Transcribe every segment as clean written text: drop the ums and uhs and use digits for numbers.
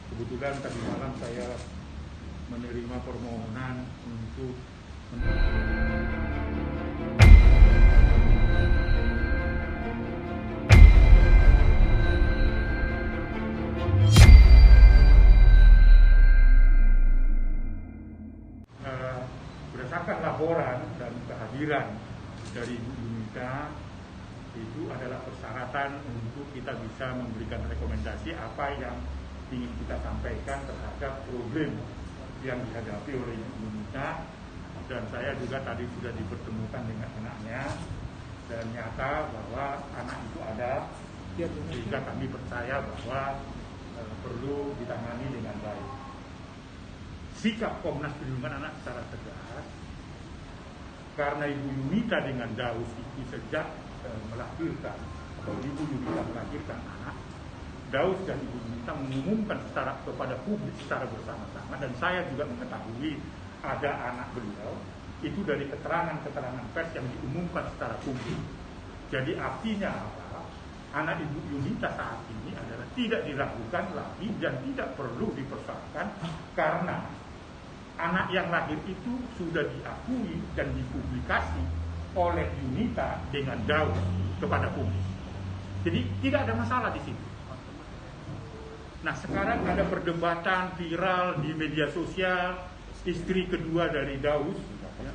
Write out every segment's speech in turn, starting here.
Kebetulan tadi malam saya menerima permohonan untuk berdasarkan laporan dan kehadiran dari Bu Yunita itu adalah persyaratan untuk kita bisa memberikan rekomendasi apa yang ingin kita sampaikan terhadap problem yang dihadapi oleh Ibu Yunita. Dan saya juga tadi sudah dipertemukan dengan anaknya dan nyata bahwa anak itu ada, sehingga kami percaya bahwa perlu ditangani dengan baik. Sikap Komnas Perlindungan Anak secara tegas, karena Ibu Yunita dengan Daus itu sejak melahirkan, atau Ibu Yunita melahirkan anak, Daus dan Ibu Yunita mengumumkan secara kepada publik secara bersama-sama, dan saya juga mengetahui ada anak beliau itu dari keterangan-keterangan pers yang diumumkan secara publik. Jadi artinya apa? Anak Ibu Yunita saat ini adalah tidak diragukan lagi dan tidak perlu dipersoalkan, karena anak yang lahir itu sudah diakui dan dipublikasi oleh Yunita dengan Daus kepada publik. Jadi tidak ada masalah di situ. Nah, sekarang ada perdebatan viral di media sosial, istri kedua dari Daus ya,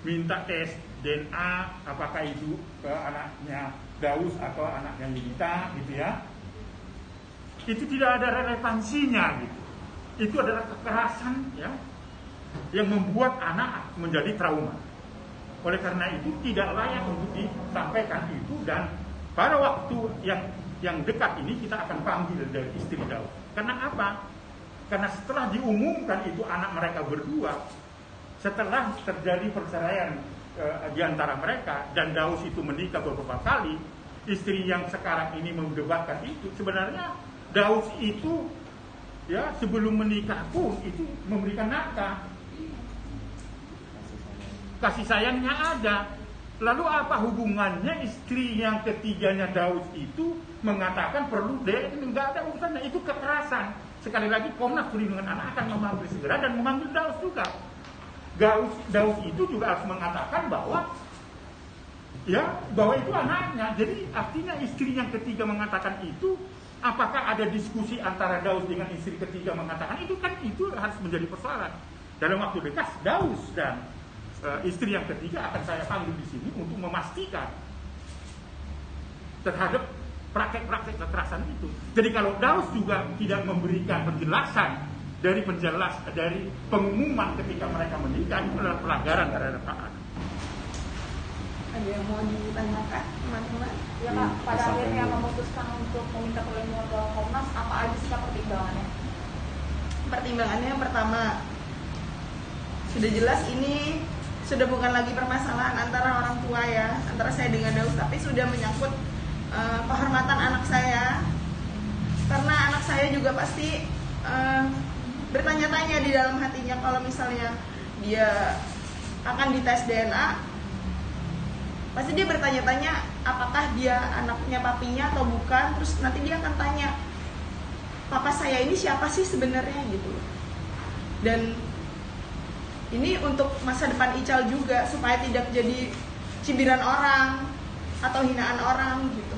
minta tes DNA apakah itu anaknya Daus atau anaknya Yunita gitu ya. Itu tidak ada relevansinya gitu. Itu adalah kekerasan ya, yang membuat anak menjadi trauma. Oleh karena itu tidak layak untuk disampaikan itu, dan pada waktu yang dekat ini kita akan panggil dari istri Daus. Karena apa? Karena setelah diumumkan itu anak mereka berdua, setelah terjadi perceraian di antara mereka dan Daus itu menikah beberapa kali, istri yang sekarang ini mendebatkan itu sebenarnya Daus itu ya sebelum menikah pun itu memberikan nafkah. Kasih sayangnya ada. Lalu apa hubungannya istri yang ketiganya Daus itu mengatakan perlu enggak ada urusannya, itu kekerasan. Sekali lagi Komnas Perlindungan Anak akan memanggil segera dan memanggil Daus juga. Daus itu juga harus mengatakan bahwa itu anaknya. Jadi artinya istri yang ketiga mengatakan itu, apakah ada diskusi antara Daus dengan istri ketiga mengatakan itu, kan itu harus menjadi persoalan. Dalam waktu dekat Daus dan istri yang ketiga akan saya panggil di sini untuk memastikan terhadap praktek-praktek kekerasan itu. Jadi kalau Daus juga tidak memberikan penjelasan dari pengumuman ketika mereka menikah, itu adalah pelanggaran terhadap hak anak. Ada yang mau ditanyakan teman-teman? Ya Pak, pada akhirnya memutuskan untuk meminta perlindungan ke Komnas, apa aja sih pertimbangannya? Pertimbangannya yang pertama, sudah jelas ini sudah bukan lagi permasalahan antara orang tua ya, antara saya dengan Daus, tapi sudah menyangkut kehormatan anak saya. Karena anak saya juga pasti bertanya-tanya di dalam hatinya kalau misalnya dia akan dites DNA, pasti dia bertanya-tanya apakah dia anaknya papinya atau bukan. Terus nanti dia akan tanya, papa saya ini siapa sih sebenarnya gitu. Dan ini untuk masa depan Ical juga, supaya tidak jadi cibiran orang atau hinaan orang gitu.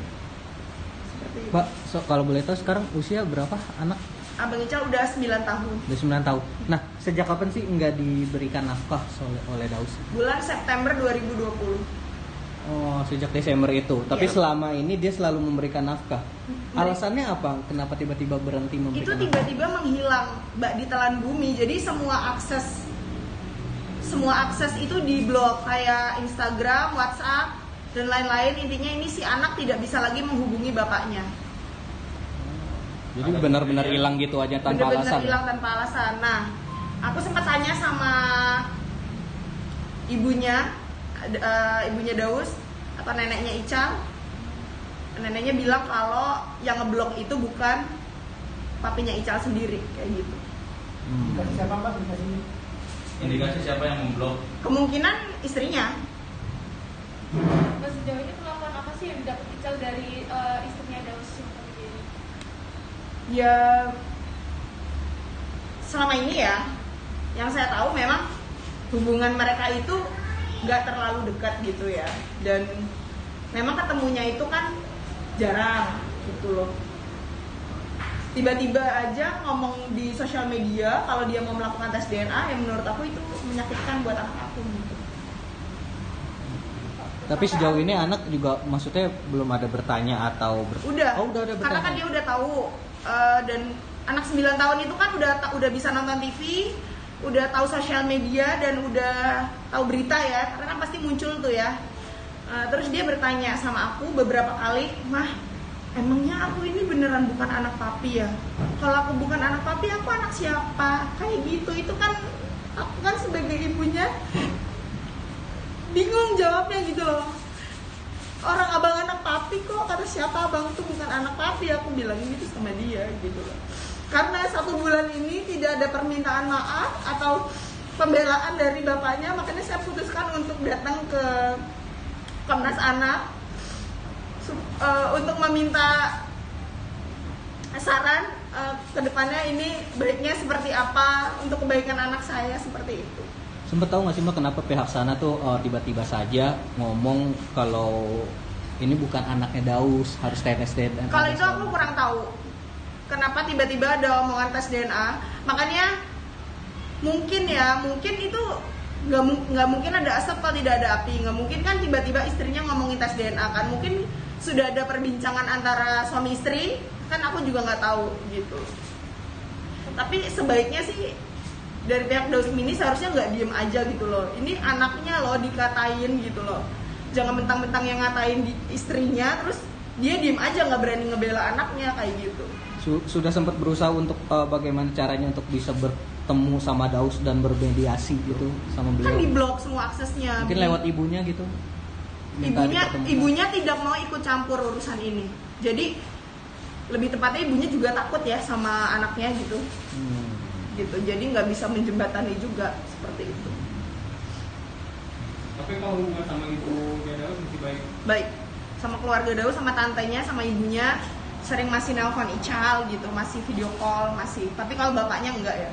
Seperti itu. Pak, kalau boleh tahu sekarang usia berapa anak? Abang Ical udah 9 tahun. Udah 9 tahun. Nah, sejak kapan sih nggak diberikan nafkah oleh Daus? Bulan September 2020. Oh, sejak Desember itu. Tapi Iya. selama ini dia selalu memberikan nafkah. Alasannya apa? Kenapa tiba-tiba berhenti memberikan Itu nafkah? tiba-tiba menghilang, Mbak, ditelan bumi. Jadi semua akses itu diblok, kayak Instagram, WhatsApp, dan lain-lain. Intinya ini si anak tidak bisa lagi menghubungi bapaknya. Jadi benar-benar hilang gitu aja tanpa Benar-benar alasan. hilang tanpa alasan. Nah, aku sempat tanya sama ibunya Daus atau neneknya Ical. Neneknya bilang kalau yang ngeblok itu bukan papinya Ical sendiri, kayak gitu. Siapa Mbak? Indikasi siapa yang memblok? Kemungkinan istrinya. Sejauh ini perlakuan apa sih yang didapat Ical dari istrinya Daus? Ya selama ini ya, yang saya tahu memang hubungan mereka itu nggak terlalu dekat gitu ya, dan memang ketemunya itu kan jarang gitu loh. Tiba-tiba aja ngomong di sosial media kalau dia mau melakukan tes DNA, yang menurut aku itu menyakitkan buat anak aku gitu. Tapi sejauh ini anak juga maksudnya belum ada bertanya atau Udah ada karena kan bertanya. dia udah tahu, dan anak 9 tahun itu kan udah bisa nonton TV, udah tahu sosial media, dan udah tahu berita ya, karena kan pasti muncul tuh ya. Terus dia bertanya sama aku beberapa kali, "Mah, emangnya aku ini beneran bukan anak papi ya? Kalau aku bukan anak papi, aku anak siapa?" Kayak gitu. Itu kan aku kan sebagai ibunya bingung jawabnya gitu loh. Orang abang anak papi kok, kata siapa abang tuh bukan anak papi, aku bilang gitu sama dia gitu loh. Karena 1 bulan ini tidak ada permintaan maaf atau pembelaan dari bapaknya, makanya saya putuskan untuk datang ke Komnas Anak untuk meminta saran kedepannya ini baiknya seperti apa untuk kebaikan anak saya, seperti itu. Sempet tahu nggak sih Mbak kenapa pihak sana tuh tiba-tiba saja ngomong kalau ini bukan anaknya Daus, harus tes DNA? Kalau itu aku kurang tahu. Kenapa tiba-tiba ada omongan tes DNA? Makanya mungkin itu nggak mungkin ada asap kalau tidak ada api. Nggak mungkin kan tiba-tiba istrinya ngomongin tes DNA kan? Mungkin sudah ada perbincangan antara suami istri, kan aku juga nggak tahu gitu. Tapi sebaiknya sih dari pihak Daus Mini seharusnya nggak diem aja gitu loh. Ini anaknya loh dikatain gitu loh. Jangan mentang-mentang yang ngatain istrinya, terus dia diem aja nggak berani ngebela anaknya kayak gitu. Sudah sempat berusaha untuk bagaimana caranya untuk bisa bertemu sama Daus dan bermediasi gitu sama Kan beliau. diblok semua aksesnya. Mungkin lewat ibunya gitu. Minta dipertemukan. Ibunya tidak mau ikut campur urusan ini. Jadi lebih tepatnya ibunya juga takut ya sama anaknya gitu. Gitu, jadi nggak bisa menjembatani juga seperti itu. Tapi kalau hubungan sama ibunya Daus masih baik? Baik, sama keluarga Daus, sama tantenya, sama ibunya sering masih nelpon Ical gitu, masih video call, masih. Tapi kalau bapaknya enggak ya.